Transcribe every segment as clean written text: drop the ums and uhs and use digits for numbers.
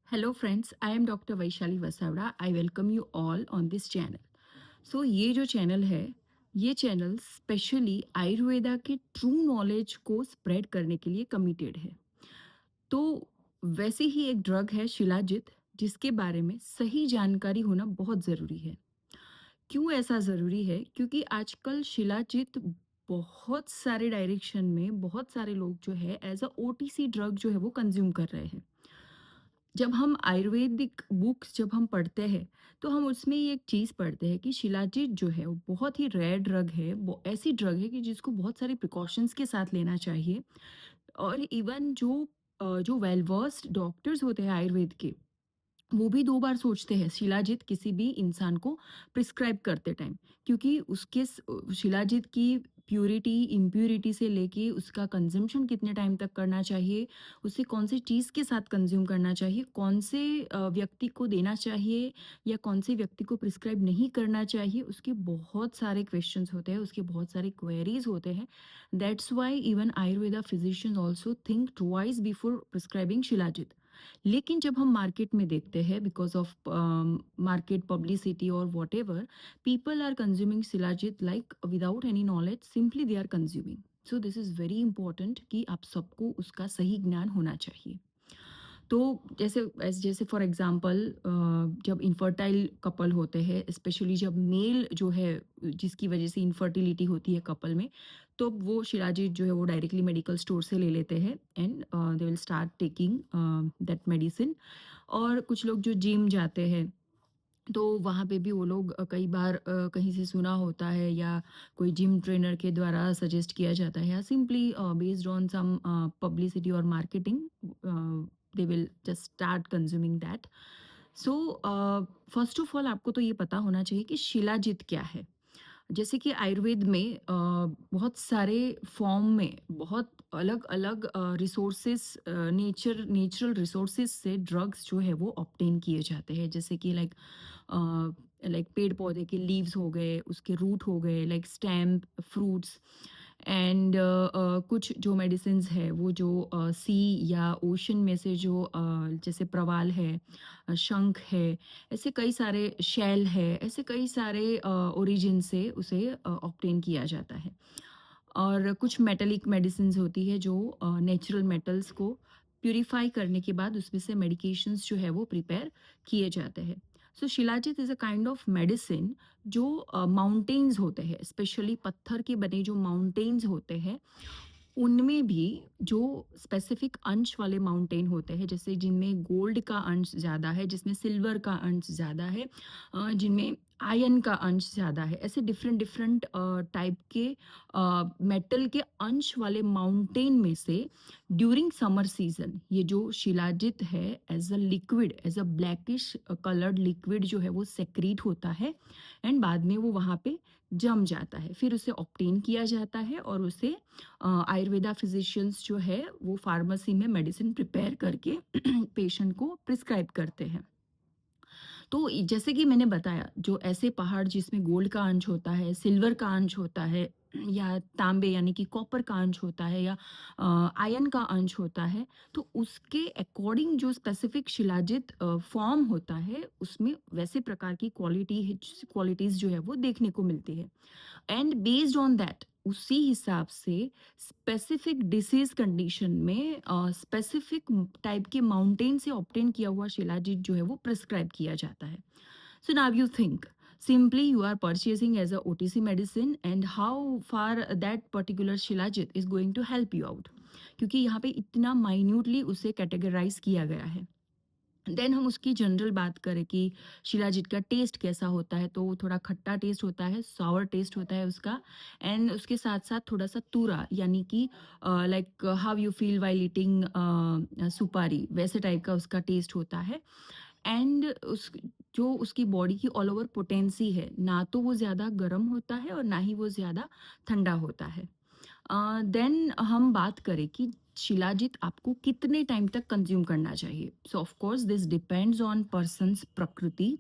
Hello friends, I am Dr. Vaishali Vasavda. I welcome you all on this channel. सो ये जो channel है, ये channel specially Ayurveda के true knowledge को spread करने के लिए कमिटेड है। तो वैसे ही एक ड्रग है शिलाजित, जिसके बारे में सही जानकारी होना बहुत ज़रूरी है। क्यों ऐसा ज़रूरी है? क्योंकि आजकल शिलाजित बहुत सारे डायरेक्शन में बहुत सारे लोग जो है एज़ अ ओटीसी ड्रग जो है वो कंज़्यूम कर रहे हैं। जब हम आयुर्वेदिक बुक्स जब हम पढ़ते हैं, तो हम उसमें ये एक चीज़ पढ़ते हैं कि शिलाजीत जो है वो बहुत ही रेयर ड्रग है। वो ऐसी ड्रग है कि जिसको बहुत सारे प्रिकॉशंस के साथ लेना चाहिए। और इवन जो वेल वर्स्ड डॉक्टर्स होते हैं आयुर्वेद के, वो भी 2 बार सोचते हैं शिलाजीत किसी भी इंसान को प्रिस्क्राइब करते टाइम, क्योंकि शिलाजीत की प्यूरिटी, इम्प्यूरिटी से लेके उसका कंज़म्पशन कितने टाइम तक करना चाहिए, उसे कौन-सी चीज़ के साथ कंज़्यूम करना चाहिए, कौन से व्यक्ति को देना चाहिए या कौन से व्यक्ति को प्रिस्क्राइब नहीं करना चाहिए, उसके बहुत सारे क्वेश्चन्स होते हैं, उसके बहुत सारे क्वेरीज़ होते हैं। That's why even Ayurveda physicians also think twice before prescribing shilajit. लेकिन जब हम मार्केट में देखते हैं, बिकॉज ऑफ मार्केट पब्लिसिटी और whatever, people are consuming shilajit like without any knowledge, simply they are consuming. So this is very important कि आप सबको उसका सही ज्ञान होना चाहिए। तो जैसे फॉर एग्जांपल, जब इनफर्टाइल कपल होते हैं, स्पेशली जब मेल जो है जिसकी वजह से इनफर्टिलिटी होती है कपल में, तो वो शिलाजीत जो है वो डायरेक्टली मेडिकल स्टोर से ले लेते हैं and they will start taking that medicine. और कुछ लोग जो जिम जाते हैं, तो वहाँ पे भी वो लोग कई बार कहीं से सुना होता है या कोई जिम ट्रेनर के द्वारा सजेस्ट किया जाता है, या simply based on some publicity और marketing, they will just start consuming that. So first of all आपको तो ये पता होना चाहिए कि शिलाजित क्या है। जैसे कि आयुर्वेद में बहुत सारे फॉर्म में बहुत अलग अलग रिसोर्सेस, नेचुरल रिसोर्सेस से ड्रग्स जो है वो ऑब्टेन किए जाते हैं। जैसे कि लाइक पेड़ पौधे के लीव्स हो गए, उसके रूट हो गए, लाइक स्टेम, फ्रूट्स एंड कुछ जो मेडिसिन्स है वो जो सी या ओशन में से जो जैसे प्रवाल है, शंख है, ऐसे कई सारे शेल है, ऐसे कई सारे ओरिजिन से उसे ऑब्टेन किया जाता है। और कुछ मेटालिक मेडिसिन्स होती है जो नेचुरल मेटल्स को प्यूरिफाई करने के बाद उसमें से मेडिकेशंस जो है वो प्रिपेयर किए जाते हैं। So shilajit is a kind of medicine जो माउंटेन्स होते हैं, स्पेशली पत्थर के बने जो माउंटेन्स होते हैं, उनमें भी जो स्पेसिफिक अंश वाले माउंटेन होते हैं, जैसे जिनमें गोल्ड का अंश ज़्यादा है, जिसमें सिल्वर का अंश ज़्यादा है, जिनमें आयरन का अंश ज़्यादा है, ऐसे डिफरेंट डिफरेंट टाइप के मेटल के अंश वाले माउंटेन में से ड्यूरिंग समर सीजन ये जो शिलाजित है as a liquid, as a blackish coloured liquid जो है वो सेक्रीट होता है एंड बाद में वो वहाँ पे जम जाता है। फिर उसे ऑब्टेन किया जाता है और उसे आयुर्वेदा फिजिशियंस जो है वो फार्मेसी में मेडिसिन प्रिपेयर करके पेशेंट को प्रिस्क्राइब करते हैं। तो जैसे कि मैंने बताया, जो ऐसे पहाड़ जिसमें गोल्ड का अंश होता है, सिल्वर का अंश होता है, या तांबे यानी कि कॉपर का अंश होता है, या आयरन का अंश होता है, तो उसके अकॉर्डिंग जो स्पेसिफिक शिलाजित फॉर्म होता है, उसमें वैसे प्रकार की क्वालिटीज़ जो है वो देखने को मिलती है। एंड बेस्ड ऑन दैट उसी हिसाब से स्पेसिफिक डिसीज कंडीशन में स्पेसिफिक टाइप के माउंटेन से ऑब्टेन किया हुआ शिलाजीत जो है वो प्रिस्क्राइब किया जाता है। So now you think, simply you are purchasing as a OTC medicine and how far that particular shilajit is going to help you out, क्योंकि यहाँ पे इतना माइन्यूटली उसे कैटेगराइज किया गया है। देन हम उसकी जनरल बात करें कि शिलाजीत का टेस्ट कैसा होता है, तो वो थोड़ा खट्टा टेस्ट होता है, सॉवर टेस्ट होता है उसका। एंड उसके साथ साथ थोड़ा सा तूरा, यानी कि like how you feel while eating सुपारी, वैसे टाइप का उसका टेस्ट होता है। एंड उस जो उसकी बॉडी की ऑल ओवर पोटेंसी है, ना तो वो ज़्यादा गर्म होता है और ना ही वो ज़्यादा ठंडा होता है। देन हम बात करें कि शिलाजीत आपको कितने टाइम तक कंज्यूम करना चाहिए। So of course this depends on person's प्रकृति,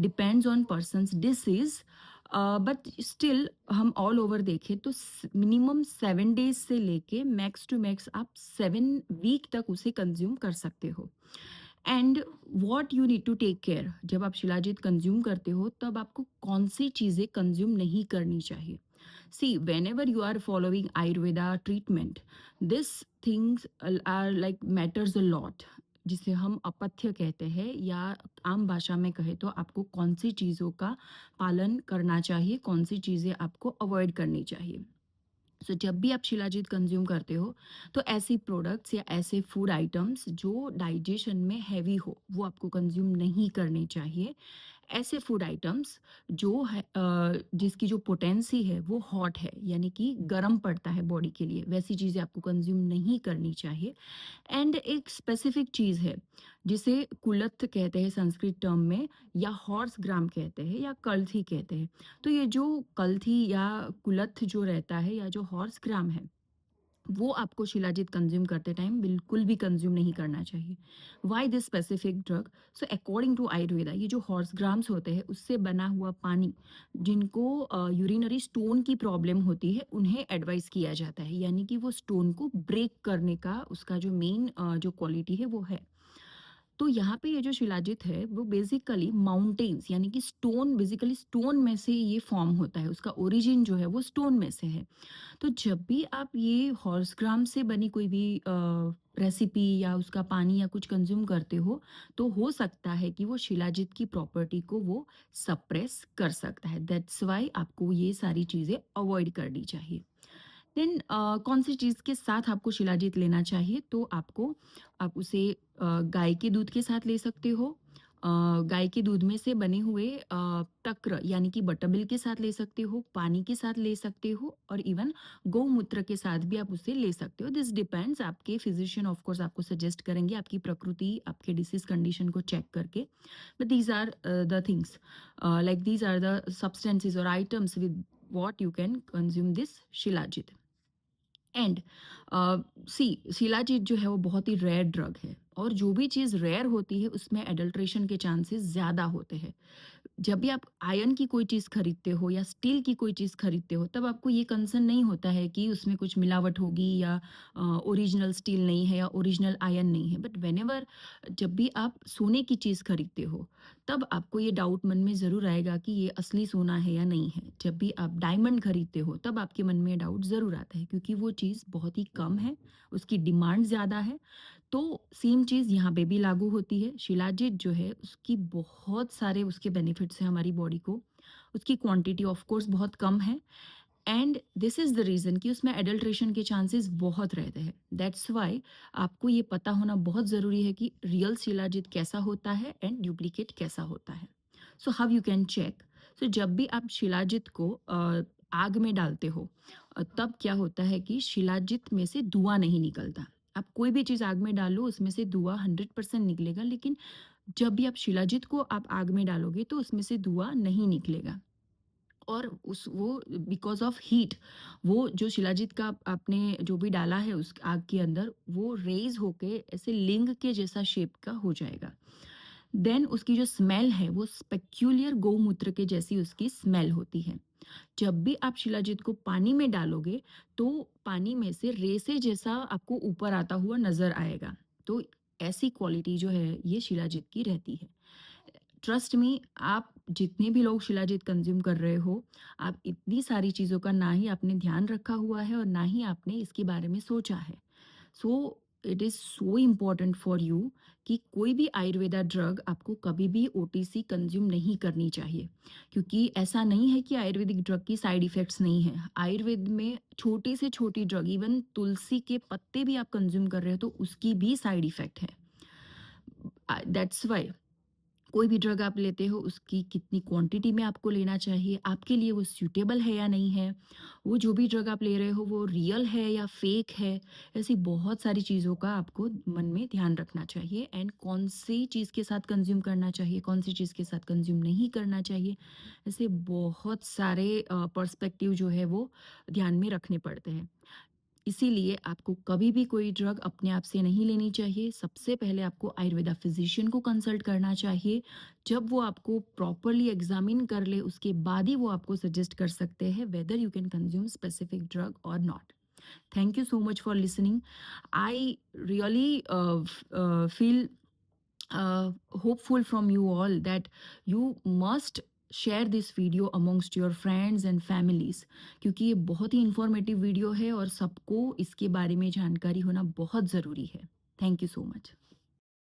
depends on person's disease, but still हम ऑल ओवर देखें तो मिनिमम 7 डेज से लेके मैक्स टू मैक्स आप 7 वीक तक उसे कंज्यूम कर सकते हो। And what you need to take care, जब आप शिलाजीत कंज्यूम करते हो तब आपको कौन सी चीज़ें कंज्यूम नहीं करनी चाहिए। See whenever you are following Ayurveda treatment, this things are like matters a lot, जिसे हम अपथ्य कहते हैं, या आम भाषा में कहे तो आपको कौन सी चीज़ों का पालन करना चाहिए, कौन सी चीज़ें आपको अवॉइड करनी चाहिए। सो जब भी आप शिलाजीत कंज्यूम करते हो तो ऐसी प्रोडक्ट्स या ऐसे फूड आइटम्स जो डाइजेशन में हैवी हो वो आपको कंज्यूम नहीं करने चाहिए। ऐसे फूड आइटम्स जो है जिसकी जो पोटेंसी है वो हॉट है, यानी कि गर्म पड़ता है बॉडी के लिए, वैसी चीज़ें आपको कंज्यूम नहीं करनी चाहिए। एंड एक स्पेसिफिक चीज़ है जिसे कुलत्थ कहते हैं संस्कृत टर्म में, या हॉर्स ग्राम कहते हैं, या कल्थी कहते हैं। तो ये जो कल्थी या कुलत्थ जो रहता है, या जो हॉर्स ग्राम है, वो आपको शिलाजीत कंज्यूम करते टाइम बिल्कुल भी कंज्यूम नहीं करना चाहिए। Why this specific drug? So according to Ayurveda, ये जो हॉर्स ग्राम्स होते हैं उससे बना हुआ पानी, जिनको यूरिनरी स्टोन की प्रॉब्लम होती है, उन्हें एडवाइस किया जाता है, यानी कि वो स्टोन को ब्रेक करने का उसका जो मेन जो क्वालिटी है वो है। तो यहाँ पे ये जो शिलाजित है वो बेसिकली माउंटेन्स, यानी कि स्टोन, बेसिकली स्टोन में से ये फॉर्म होता है, उसका ओरिजिन जो है वो स्टोन में से है। तो जब भी आप ये हॉर्स ग्राम से बनी कोई भी रेसिपी या उसका पानी या कुछ कंज्यूम करते हो, तो हो सकता है कि वो शिलाजित की प्रॉपर्टी को वो सप्रेस कर सकता है। दैट्स वाई आपको ये सारी चीज़ें अवॉइड करनी चाहिए। देन कौन सी चीज़ के साथ आपको शिलाजीत लेना चाहिए? तो आप उसे गाय के दूध के साथ ले सकते हो। गाय के दूध में से बने हुए तक्र, यानी कि बटरमिल्क के साथ ले सकते हो, पानी के साथ ले सकते हो, और इवन गौमूत्र के साथ भी आप उसे ले सकते हो। दिस डिपेंड्स, आपके फिजिशियन ऑफ कोर्स आपको सजेस्ट करेंगे आपकी प्रकृति, आपके डिसीज कंडीशन को चेक करके। But these are the things, like these are the substances और items with what you can consume this shilajit. And see, shilajit जो है वो बहुत ही रेयर ड्रग है, और जो भी चीज़ रेयर होती है उसमें एडल्ट्रेशन के चांसेस ज़्यादा होते हैं। जब भी आप आयरन की कोई चीज़ खरीदते हो या स्टील की कोई चीज़ खरीदते हो, तब आपको ये कंसर्न नहीं होता है कि उसमें कुछ मिलावट होगी, या ओरिजिनल स्टील नहीं है या ओरिजिनल आयरन नहीं है। बट व्हेनेवर, जब भी आप सोने की चीज़ खरीदते हो, तब आपको ये डाउट मन में ज़रूर आएगा कि ये असली सोना है या नहीं है। जब भी आप डायमंड खरीदते हो, तब आपके मन में डाउट ज़रूर आता है, क्योंकि वो चीज़ बहुत ही कम है, उसकी डिमांड ज़्यादा है। तो सेम चीज़ यहाँ पे भी लागू होती है। शिलाजीत जो है उसकी बहुत सारे उसके बेनिफिट्स हैं हमारी बॉडी को। उसकी क्वांटिटी ऑफ कोर्स बहुत कम है, and this is the reason कि उसमें एडल्ट्रेशन के चांसेस बहुत रहते हैं। दैट्स व्हाई आपको ये पता होना बहुत ज़रूरी है कि रियल शिलाजीत कैसा होता है एंड डुप्लीकेट कैसा होता है। So how you can check? So जब भी आप शिलाजीत को आग में डालते हो, तब क्या होता है कि शिलाजीत में से धुआं नहीं निकलता। आप कोई भी चीज़ आग में डालो, उसमें से धुआं 100% निकलेगा, लेकिन जब भी आप शिलाजीत को आप आग में डालोगे तो उसमें से धुआं नहीं निकलेगा। और उस वो बिकॉज़ ऑफ हीट, वो जो शिलाजीत का आपने जो भी डाला है उस आग के अंदर, वो रेज़ होके ऐसे लिंग के जैसा शेप का हो जाएगा। देन उसकी जो स्मेल है वो पेक्यूलियर गौमूत्र के जैसी उसकी स्मेल होती है। जब भी आप शिलाजीत को पानी में डालोगे, तो पानी में से रेसे जैसा आपको ऊपर आता हुआ नज़र आएगा। तो ऐसी क्वालिटी जो है ये शिलाजीत की रहती है। ट्रस्ट मी, आप जितने भी लोग शिलाजीत कंज्यूम कर रहे हो, आप इतनी सारी चीज़ों का ना ही आपने ध्यान रखा हुआ है और ना ही आपने इसके बारे में सोचा है। So it is so important for you कि कोई भी आयुर्वेदा ड्रग आपको कभी भी ओटीसी कंज्यूम नहीं करनी चाहिए, क्योंकि ऐसा नहीं है कि आयुर्वेदिक ड्रग की साइड इफ़ेक्ट्स नहीं है। आयुर्वेद में छोटी से छोटी ड्रग, इवन तुलसी के पत्ते भी आप कंज्यूम कर रहे हो तो उसकी भी साइड इफ़ेक्ट है। दैट्स व्हाई कोई भी ड्रग आप लेते हो उसकी कितनी क्वांटिटी में आपको लेना चाहिए, आपके लिए वो सूटेबल है या नहीं है, वो जो भी ड्रग आप ले रहे हो वो रियल है या फेक है, ऐसी बहुत सारी चीज़ों का आपको मन में ध्यान रखना चाहिए। एंड कौन सी चीज़ के साथ कंज्यूम करना चाहिए, कौन सी चीज़ के साथ कंज्यूम नहीं करना चाहिए, ऐसे बहुत सारे पर्सपेक्टिव जो है वो ध्यान में रखने पड़ते हैं। इसीलिए आपको कभी भी कोई ड्रग अपने आप से नहीं लेनी चाहिए। सबसे पहले आपको आयुर्वेदा फिजिशियन को कंसल्ट करना चाहिए। जब वो आपको प्रॉपर्ली एग्जामिन कर ले, उसके बाद ही वो आपको सजेस्ट कर सकते हैं whether you can consume specific drug और not. Thank you so much for listening. I really feel hopeful from you all that you must share this video amongst your friends and families, क्योंकि ये बहुत ही informative video है और सबको इसके बारे में जानकारी होना बहुत ज़रूरी है। Thank you so much.